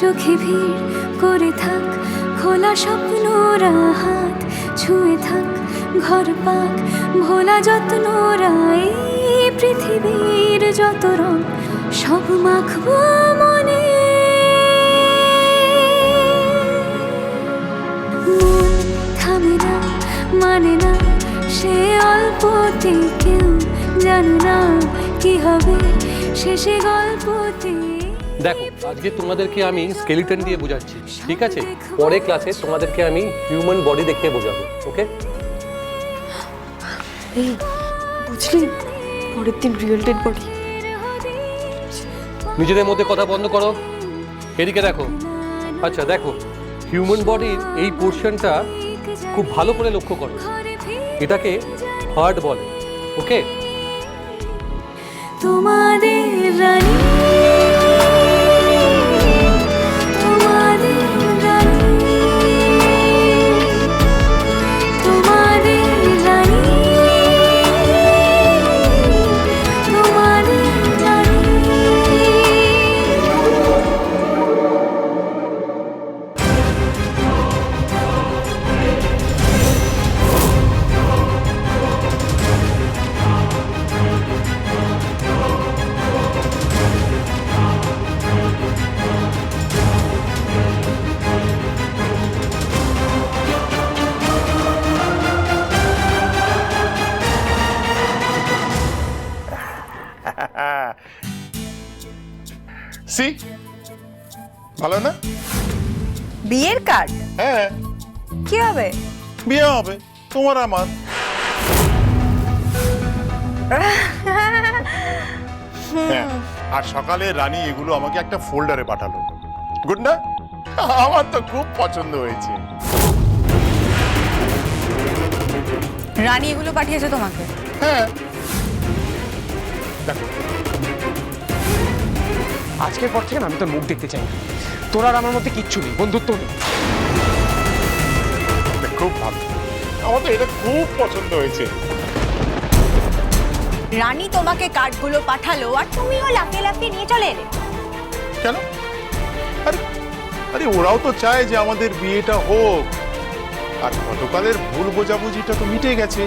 চোখে ভিড় করে থাক, খোলা স্বপ্নরা হাত ছুঁয়ে থাক, ঘর পাক ভোলা যত্নরা এই পৃথিবীর যত রং সব মাখবো মনে। মন থামে না, মানে না সে অল্পতে, কেউ জানে না কি হবে শেষে গল্পতে। দেখো, আজকে তোমাদেরকে আমি স্কেলিটন দিয়ে বোঝাচ্ছি, ঠিক আছে? পরে ক্লাসে তোমাদেরকে আমি হিউম্যান বডি দেখিয়ে বোঝাবো, ওকে? এই বুঝলি, পরের দিন রিয়েল ডেড বডি। নিজেদের মধ্যে কথা বন্ধ করো, এদিকে দেখো। আচ্ছা দেখো, হিউম্যান বডির এই পোর্শনটা খুব ভালো করে লক্ষ্য করো, এটাকে হার্ট বলে, ওকে? তোমাদের রানী, তোমাদের রানী, তোমাদের রানী, তোমাদের রানী। সি ভালো না? বিয়ের কার্ড হ্যাঁ, কি হবে? বিয়ে হবে তোমার আমার। হ্যাঁ, আর সকালে রানী এগুলো আমাকে একটা ফোল্ডারে পাঠালো। গুড না? আমার তো খুব পছন্দ হয়েছে। রানী এগুলো পাঠিয়েছে তোমাকে? হ্যাঁ, দেখো আজকের পর থেকে আমি তোর মুখ দেখতে চাই না। তোর আর আমার মধ্যে কিচ্ছু নেই, বন্ধুত্ব নেই। খুব ভালো, আমার তো এটা খুব পছন্দ হয়েছে। রানী তোমাকে কার্ডগুলো পাঠালো আর তুমিও লাফিয়ে লাফিয়ে নিয়ে চলে এলে কেন? আরে আরে ওরাও তো চায় যে আমাদের বিয়েটা হোক, আর গতকালের ভুল বোঝাবুঝিটা তো মিটে গেছে।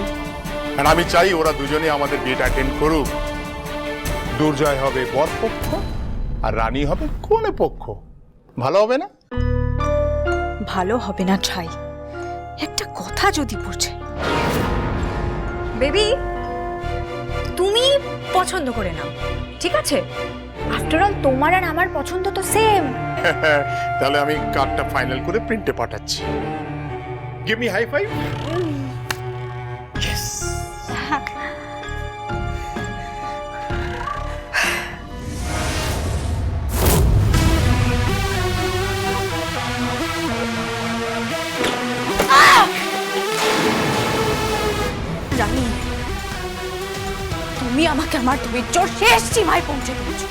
আর আমি চাই ওরা দুজনে আমাদের বিয়েটা অ্যাটেন্ড করুক। দুর্জয় হবে বর পক্ষ আর রানী হবে কনে পক্ষ। ভালো হবে না? ভালো হবে না ঠাই, একটা কথা যদি বুঝে। বেবি, তুমি পছন্দ করে নাও, ঠিক আছে? আফটার অল তোমার আর আমার পছন্দ তো সেম। তাহলে আমি কার্ডটা ফাইনাল করে প্রিন্টে পাঠাচ্ছি। Give me high five. Yes. Rani, তুমি আমাকে আমার ধৈর্যর শেষ সীমায় পৌঁছে দিয়েছো।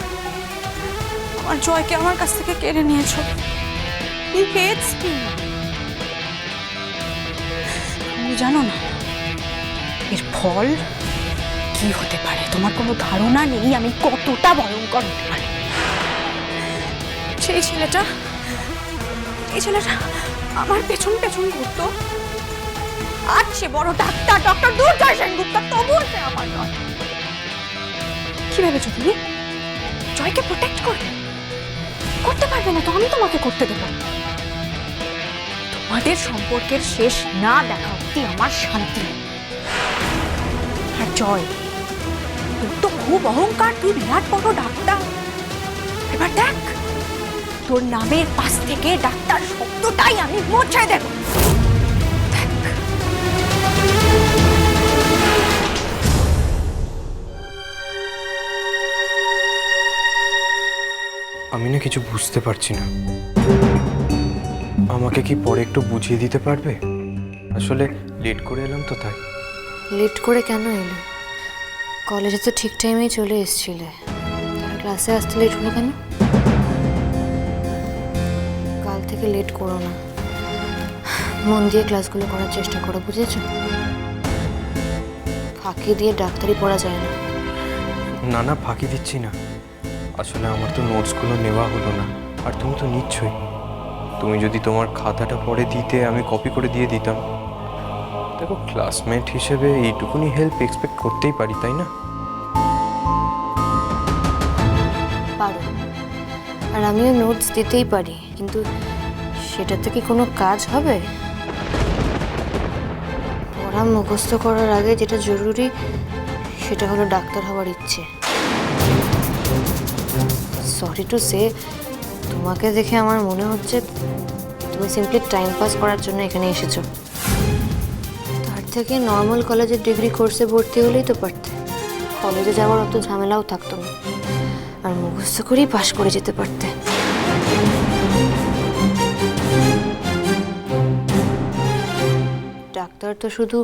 আমার জয়কে আমার কাছ থেকে কেড়ে নিয়েছো। তুমি জানো না এর ফল কি হতে পারে? তোমার কোনো ধারণা নেই আমি কতটা ভয়ঙ্কর হতে পারে। সেই ছেলেটা আমার পেছন পেছন ঘুরতো, আজ সে বড় ডাক্তার, ডক্টর দুর্জয় সেনগুপ্ত, তবুও সে আমার নয়। কি ভেবেছো তুমি? জয়কে প্রোটেক্ট করবে? করতে পারবে না তো, আমি তোমাকে করতে দেবো। তোমাদের সম্পর্কের শেষ না দেখা অব্দি আমার শান্তি নেই। আর জয়, তোর তো খুব অহংকার, তুই বিরাট বড় ডাক্তার। এবার দেখ, তোর নামের পাশ থেকে ডাক্তার শব্দটাই আমি মুছে দেব। আমি না কিছু বুঝতে পারছি না। আমাকে কি পরে একটু বুঝিয়ে দিতে পারবে? আসলে লেট করে এলাম তো তাই। লেট করে কেন এলে? কলেজে তো ঠিক টাইমেই চলে এসেছিলে, ক্লাসে আসতে লেট হলো কেন? কাল থেকে লেট করো না, মন দিয়ে ক্লাসগুলো করার চেষ্টা করো, বুঝেছো? ফাঁকি দিয়ে ডাক্তারি পড়া যায় না। না না, ফাঁকি দিচ্ছি না। আসলে আমার তো নোটসগুলো নেওয়া হলো না, আর তুমি তো নিচ্ছই। তুমি যদি তোমার খাতাটা পরে দিতে, আমি কপি করে দিয়ে দিতাম। দেখো, ক্লাসমেট হিসেবে এইটুকুনি হেল্প এক্সপেক্ট করতেই পারি, তাই না? পারো, আর আমিও নোটস দিতেই পারি, কিন্তু সেটাতে কি কোনো কাজ হবে? পড়া মুখস্থ করার আগে যেটা জরুরি সেটা হলো ডাক্তার হওয়ার ইচ্ছে। সরি টু সে, তোমাকে দেখে আমার মনে হচ্ছে তুমি সিম্পলি টাইম পাস করার জন্য এখানে এসেছো। তার থেকে নর্মাল কলেজের ডিগ্রি কোর্সে ভর্তি হলেই তো পারতে। কলেজে যাওয়ার অত ঝামেলাও থাকতো না, আর মুখস্থ করেই পাশ করে যেতে পারতে। ডাক্তার তো শুধু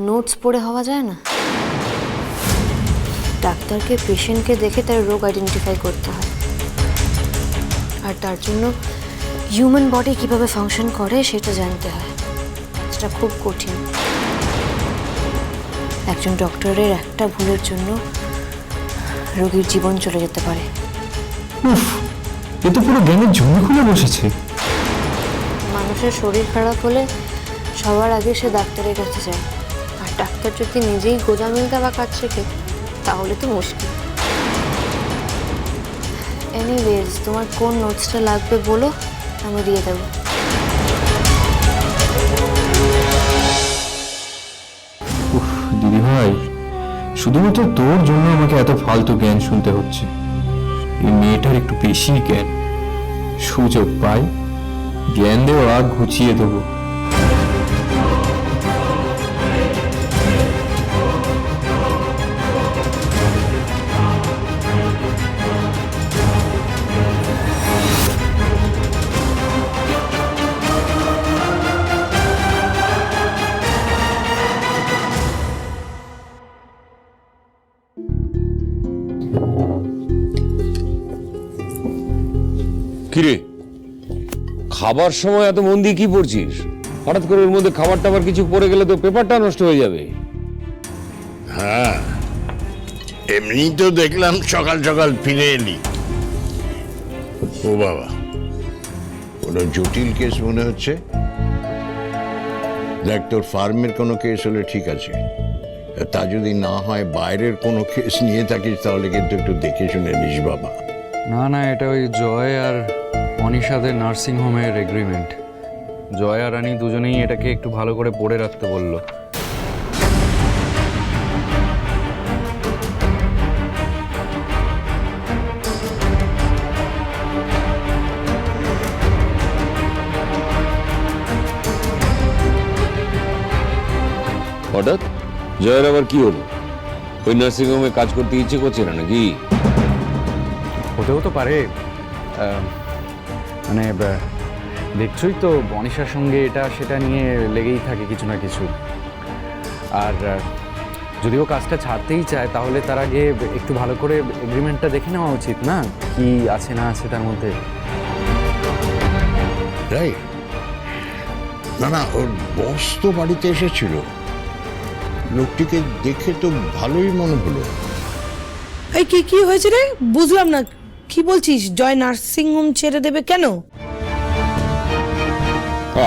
নোটস পড়ে হওয়া যায় না, ডাক্তারকে পেশেন্টকে দেখে তার রোগ আইডেন্টিফাই করতে হয়, আর তার জন্য হিউম্যান বডি কিভাবে ফাংশন করে সেটা জানতে হয়। সেটা খুব কঠিন। একজন ডক্টরের একটা ভুলের জন্য রোগীর জীবন চলে যেতে পারে। এ তো পুরো জ্ঞানের জমি খুলে বসেছে। মানুষের শরীর খারাপ হলে সবার আগে সে ডাক্তারের কাছে যায়, আর ডাক্তার যদি নিজেই গোদামিল দেওয়া কাজ শেখে তাহলে তো মুশকিল। এনিওয়েজ, তোমার কোন নোটসটা লাগবে বলো, আমি দিয়ে দেবো। দিদি ভাই, শুধুমাত্র তোর জন্য আমাকে এত ফালতু জ্ঞান শুনতে হচ্ছে। এই মেয়েটার একটু বেশি জ্ঞান। সুযোগ পাই জ্ঞান দেওয়া ঘুচিয়ে দেবো। কিরে, খাবার সময় এত মন দিয়ে কি পড়ছিস? হঠাৎ করে ওর মধ্যে খাবার টাবার কিছু পড়ে গেলে তো পেপারটা নষ্ট হয়ে যাবে। হ্যাঁ, এমনি তো দেখলাম সকাল সকাল ফিরে এলি। ও বাবা, কোনো জটিল কেস মনে হচ্ছে। দেখ, তোর ফার্মের কোনো কেস হলে ঠিক আছে, তা যদি না হয় বাইরের কোনো কেস নিয়ে থাকিস তাহলে কিন্তু একটু দেখে শুনে নিস বাবা। না না, এটা ওই জয় আর অনিশাদের নার্সিং হোমের এগ্রিমেন্ট। জয় আর রানী দুজনেই এটাকে একটু ভালো করে পড়ে রাখতে বললো। হঠাৎ জয়ের আবার কি হলো? ওই নার্সিং হোমে কাজ করতে ইচ্ছে করছে না নাকি? হতেও তো পারে। মানে দেখছই তো, অনিশার সঙ্গে এটা সেটা নিয়ে লেগেই থাকে কিছু না কিছু। আর যদিও কাজটা ছাড়তেই চায়, তাহলে তার আগে একটু ভালো করে এগ্রিমেন্টটা দেখে নেওয়া উচিত না, কি আছে না আছে তার মধ্যে। রাইট। না না, ওর বস তো বাড়িতে এসেছিল, লোকটিকে দেখে তো ভালোই মনে হলো। এই কি কি হয়েছে রে? বুঝলাম না, কি বলছিস? জয় নার্সিং হোম ছেড়ে দেবে কেন?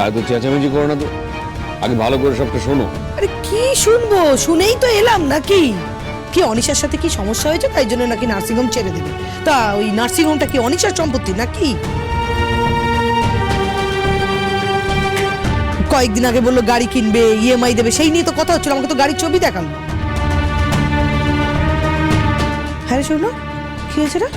এত চেঁচামেচি করো না তো, আগে ভালো করে সবটা শোনো। আরে কি শুনবো? শুনেই তো এলাম। নাকি কি অনিশার সাথে কি সমস্যা হয়েছে তাই জন্য নাকি নার্সিং হোম ছেড়ে দেবে? তা ওই নার্সিং হোমটা কি অনিশার সম্পত্তি নাকি? কয়েকদিন আগে বললো গাড়ি কিনবে, ইএমআই দেবে, সেই নিয়ে তো কথা হচ্ছিল। আমাকে তো গাড়ির ছবি দেখালো। হ্যাঁ রে, শোনো, কি হয়েছে রে?